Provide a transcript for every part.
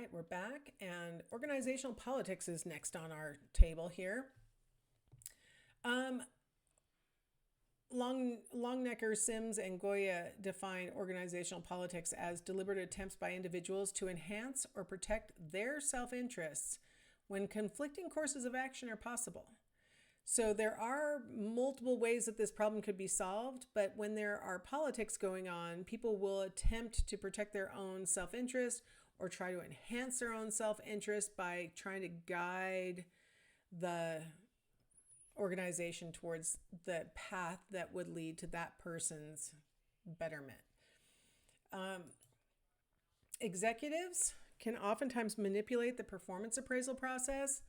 right, we're back, and organizational politics is next on our table here. Um, Longnecker, Sims, and Goya define organizational politics as deliberate attempts by individuals to enhance or protect their self-interests when conflicting courses of action are possible. So there are multiple ways that this problem could be solved, but when there are politics going on, people will attempt to protect their own self-interest or try to enhance their own self-interest by trying to guide the organization towards the path that would lead to that person's betterment. Executives can oftentimes manipulate the performance appraisal process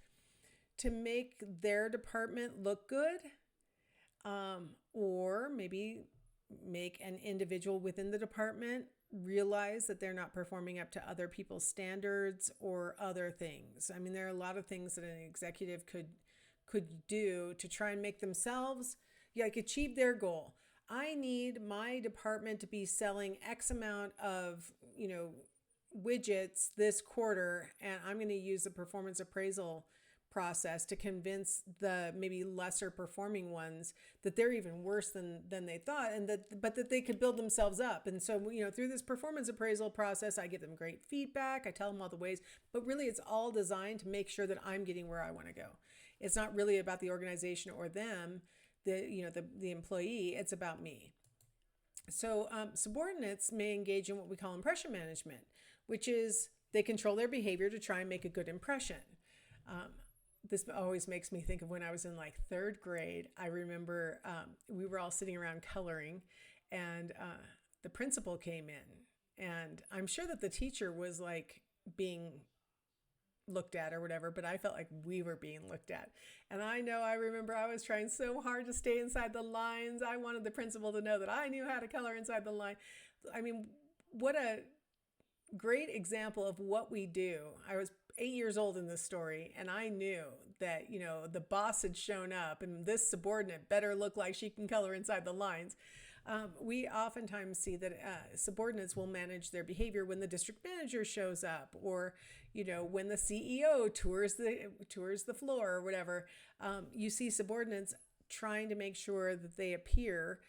to make their department look good, or maybe make an individual within the department realize that they're not performing up to other people's standards or other things. I mean, there are a lot of things that an executive could do to try and make themselves achieve their goal. I need my department to be selling X amount of, widgets this quarter, and I'm going to use the performance appraisal process to convince the maybe lesser performing ones that they're even worse than they thought, and that they could build themselves up. And so, through this performance appraisal process, I give them great feedback. I tell them all the ways, but really it's all designed to make sure that I'm getting where I want to go. It's not really about the organization or them, the employee. It's about me. So subordinates may engage in what we call impression management, which is they control their behavior to try and make a good impression. This always makes me think of when I was in like third grade. I remember we were all sitting around coloring, and the principal came in, and I'm sure that the teacher was like being looked at or whatever, but I felt like we were being looked at. And I remember I was trying so hard to stay inside the lines. I wanted the principal to know that I knew how to color inside the line. I mean, what a great example of what we do. I was 8 years old in this story, and I knew that, the boss had shown up and this subordinate better look like she can color inside the lines. We oftentimes see that subordinates will manage their behavior when the district manager shows up, or, when the CEO tours the floor or whatever. You see subordinates trying to make sure that they appear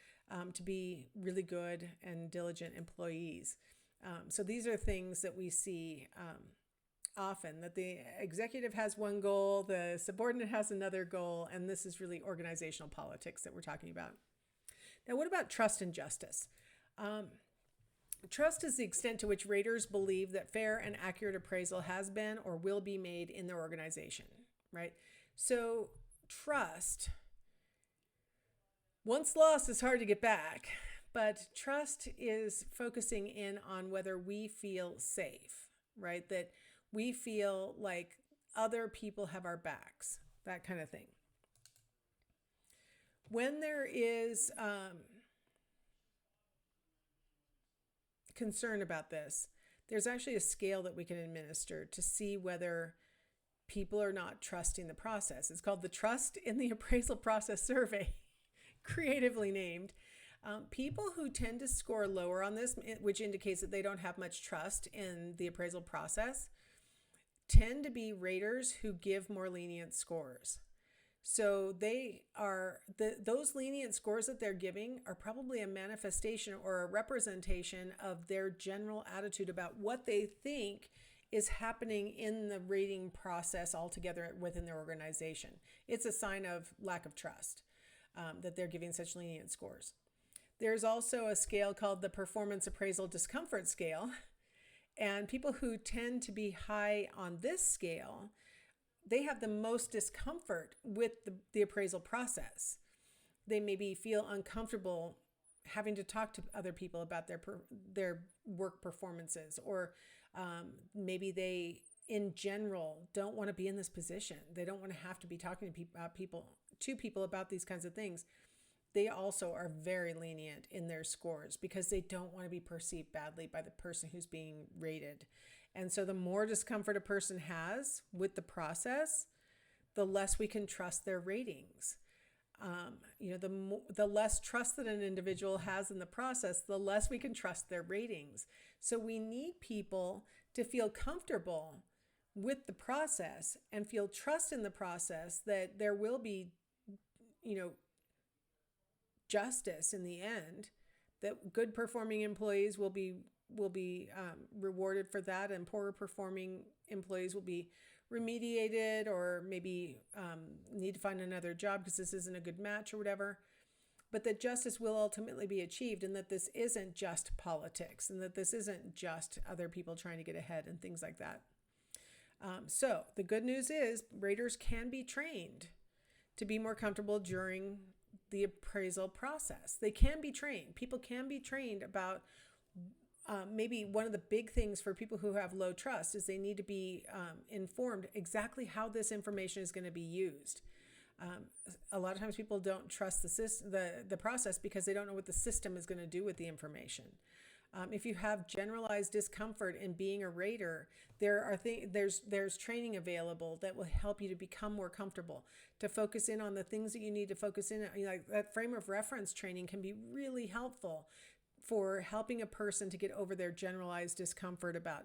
to be really good and diligent employees. So these are things that we see often, that the executive has one goal, the subordinate has another goal, and this is really organizational politics that we're talking about. Now, what about trust and justice? Trust is the extent to which raters believe that fair and accurate appraisal has been or will be made in their organization, right? So trust, once lost, is hard to get back. But trust is focusing in on whether we feel safe, right? That we feel like other people have our backs, that kind of thing. When there is concern about this, there's actually a scale that we can administer to see whether people are not trusting the process. It's called the Trust in the Appraisal Process Survey, creatively named. People who tend to score lower on this, which indicates that they don't have much trust in the appraisal process, tend to be raters who give more lenient scores. So those lenient scores that they're giving are probably a manifestation or a representation of their general attitude about what they think is happening in the rating process altogether within their organization. It's a sign of lack of trust that they're giving such lenient scores. There's also a scale called the Performance Appraisal Discomfort Scale. And people who tend to be high on this scale, they have the most discomfort with the appraisal process. They maybe feel uncomfortable having to talk to other people about their work performances, or maybe they, in general, don't want to be in this position. They don't want to have to be talking to people about these kinds of things. They also are very lenient in their scores because they don't want to be perceived badly by the person who's being rated. And so the more discomfort a person has with the process, the less we can trust their ratings. The less trust that an individual has in the process, the less we can trust their ratings. So we need people to feel comfortable with the process and feel trust in the process that there will be, justice in the end, that good performing employees will be rewarded for that, and poorer performing employees will be remediated, or maybe need to find another job because this isn't a good match or whatever. But that justice will ultimately be achieved, and that this isn't just politics, and that this isn't just other people trying to get ahead and things like that. So the good news is raters can be trained to be more comfortable during the appraisal process. They can be trained. People can be trained about maybe one of the big things for people who have low trust is they need to be informed exactly how this information is going to be used. A lot of times people don't trust the process because they don't know what the system is going to do with the information. If you have generalized discomfort in being a rater, there's training available that will help you to become more comfortable, to focus in on the things that you need to focus in. Like that frame of reference training can be really helpful for helping a person to get over their generalized discomfort about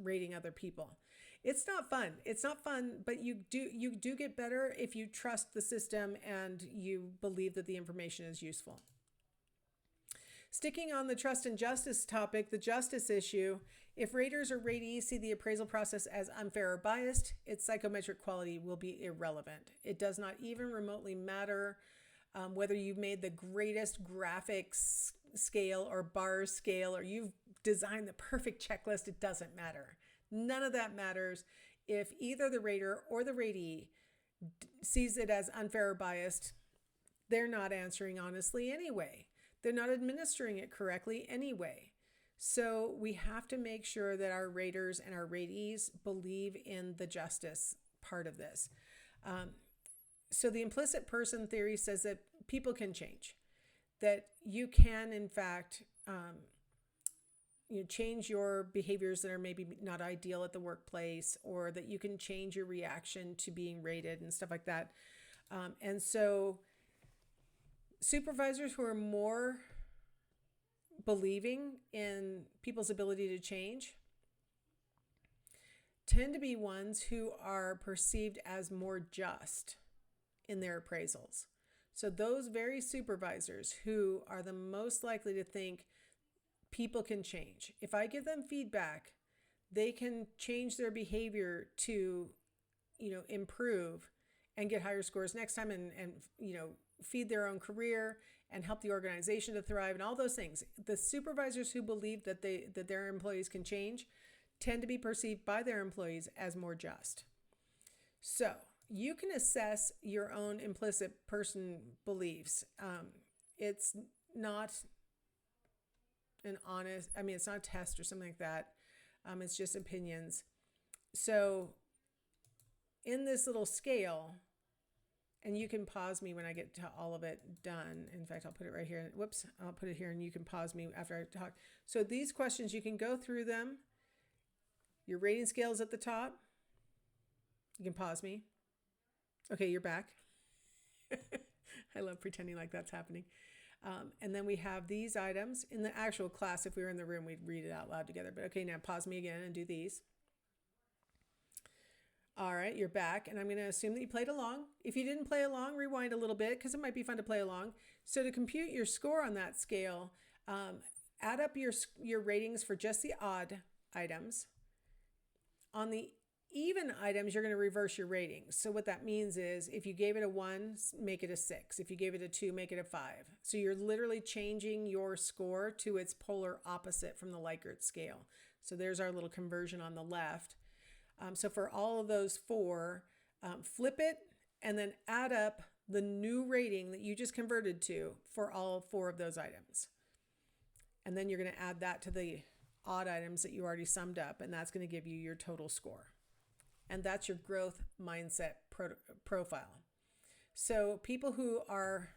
rating other people. It's not fun. It's not fun, but you do get better if you trust the system and you believe that the information is useful. Sticking on the trust and justice topic, the justice issue, if raters or ratees see the appraisal process as unfair or biased, its psychometric quality will be irrelevant. It does not even remotely matter whether you've made the greatest graphics scale or bar scale, or you've designed the perfect checklist. It doesn't matter. None of that matters if either the rater or the ratee sees it as unfair or biased. They're not answering honestly anyway. They're not administering it correctly anyway. So we have to make sure that our raters and our ratees believe in the justice part of this. So the implicit person theory says that people can change, that you can, in fact, change your behaviors that are maybe not ideal at the workplace, or that you can change your reaction to being rated and stuff like that. And so supervisors who are more believing in people's ability to change tend to be ones who are perceived as more just in their appraisals. So those very supervisors who are the most likely to think people can change, if I give them feedback, they can change their behavior to, improve and get higher scores next time, and feed their own career and help the organization to thrive and all those things. The supervisors who believe that their employees can change tend to be perceived by their employees as more just. So you can assess your own implicit person beliefs. It's not it's not a test or something like that. It's just opinions. So in this little scale, and you can pause me when I get to all of it done. In fact, I'll put it right here. Whoops, I'll put it here and you can pause me after I talk. So these questions, you can go through them. Your rating scale is at the top. You can pause me. Okay, you're back. I love pretending like that's happening. And then we have these items. In the actual class, if we were in the room, we'd read it out loud together. But okay, now pause me again and do these. All right, you're back, and I'm going to assume that you played along. If you didn't play along, rewind a little bit because it might be fun to play along. So to compute your score on that scale, add up your ratings for just the odd items. On the even items, you're going to reverse your ratings. So what that means is if you gave it a 1, make it a 6. If you gave it a 2, make it a 5. So you're literally changing your score to its polar opposite from the Likert scale. So there's our little conversion on the left. So for all of those 4, flip it and then add up the new rating that you just converted to for all 4 of those items. And then you're going to add that to the odd items that you already summed up, and that's going to give you your total score. And that's your growth mindset profile. So people who are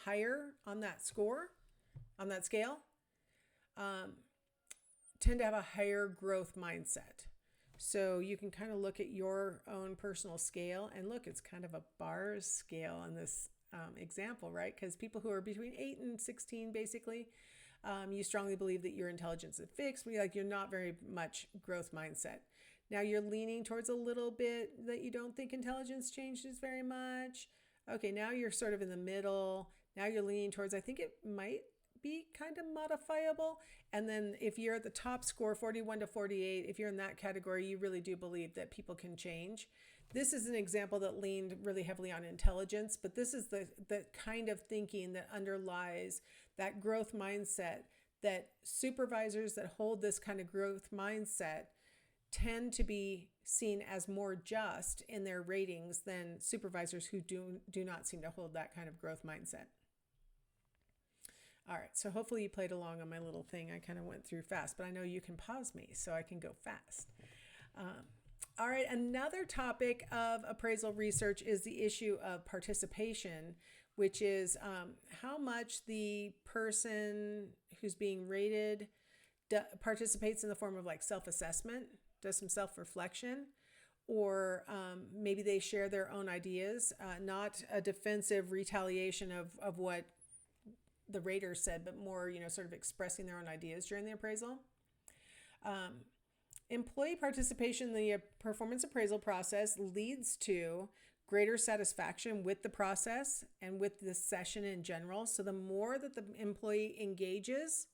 higher on that score, on that scale, tend to have a higher growth mindset. So you can kind of look at your own personal scale, and look, it's kind of a bars scale in this example, right? Because people who are between 8 and 16, basically, you strongly believe that your intelligence is fixed, like you're not very much growth mindset. Now you're leaning towards a little bit that you don't think intelligence changes very much. Okay, now you're sort of in the middle. Now you're leaning towards, I think it might be kind of modifiable. And then if you're at the top score, 41 to 48, if you're in that category, you really do believe that people can change. This is an example that leaned really heavily on intelligence, but this is the kind of thinking that underlies that growth mindset, that supervisors that hold this kind of growth mindset tend to be seen as more just in their ratings than supervisors who do not seem to hold that kind of growth mindset. All right, so hopefully you played along on my little thing. I kind of went through fast, but I know you can pause me so I can go fast. All right, another topic of appraisal research is the issue of participation, which is how much the person who's being rated participates in the form of like self-assessment, does some self-reflection, or maybe they share their own ideas, not a defensive retaliation of what the rater said, but more, sort of expressing their own ideas during the appraisal. Employee participation in the performance appraisal process leads to greater satisfaction with the process and with the session in general. So the more that the employee engages,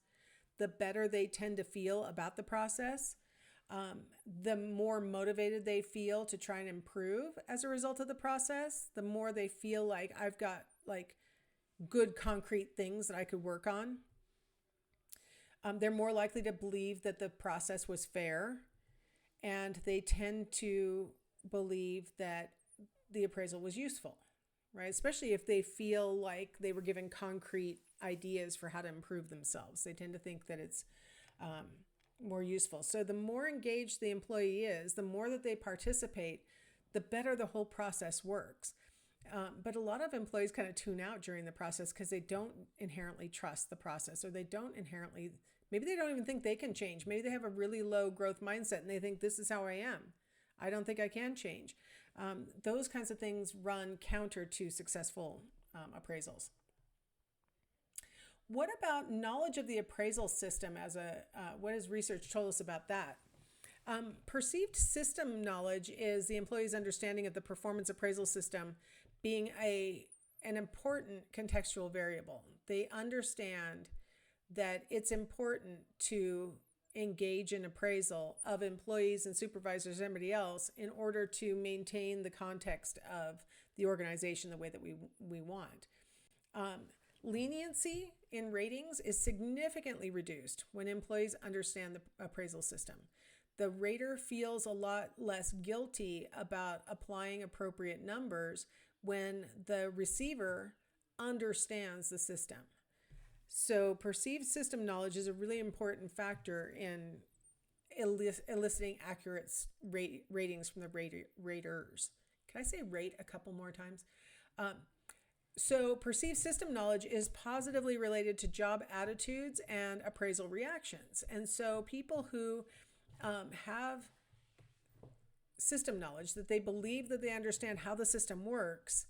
the better they tend to feel about the process. The more motivated they feel to try and improve as a result of the process, the more they feel like I've got like good concrete things that I could work on. They're more likely to believe that the process was fair, and they tend to believe that the appraisal was useful, right? Especially if they feel like they were given concrete ideas for how to improve themselves. They tend to think that it's more useful. So the more engaged the employee is, the more that they participate, the better the whole process works. But a lot of employees kind of tune out during the process because they don't inherently trust the process, or they don't inherently, maybe they don't even think they can change. Maybe they have a really low growth mindset and they think this is how I am. I don't think I can change. Those kinds of things run counter to successful appraisals. What about knowledge of the appraisal system what has research told us about that? Perceived system knowledge is the employee's understanding of the performance appraisal system being an important contextual variable. They understand that it's important to engage in appraisal of employees and supervisors and everybody else in order to maintain the context of the organization the way that we want. Leniency in ratings is significantly reduced when employees understand the appraisal system. The rater feels a lot less guilty about applying appropriate numbers when the receiver understands the system. So perceived system knowledge is a really important factor in eliciting accurate ratings from the raters. Can I say rate a couple more times? So perceived system knowledge is positively related to job attitudes and appraisal reactions. And so people who have system knowledge, that they believe that they understand how the system works,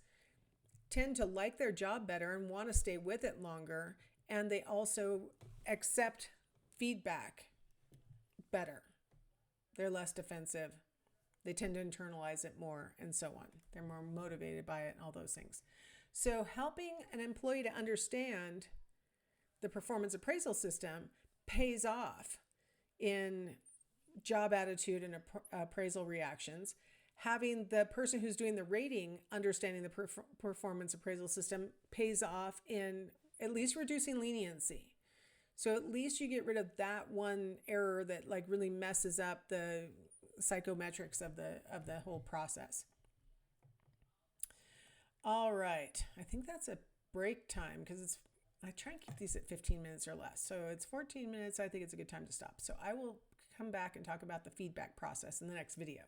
tend to like their job better and want to stay with it longer. And they also accept feedback better. They're less defensive. They tend to internalize it more, and so on. They're more motivated by it and all those things. So helping an employee to understand the performance appraisal system pays off in job attitude and appraisal reactions. Having the person who's doing the rating understanding the performance appraisal system pays off in at least reducing leniency. So at least you get rid of that one error that like really messes up the psychometrics of the whole process. All right, I think that's a break time because I try and keep these at 15 minutes or less. So it's 14 minutes. I think it's a good time to stop. So I will come back and talk about the feedback process in the next video.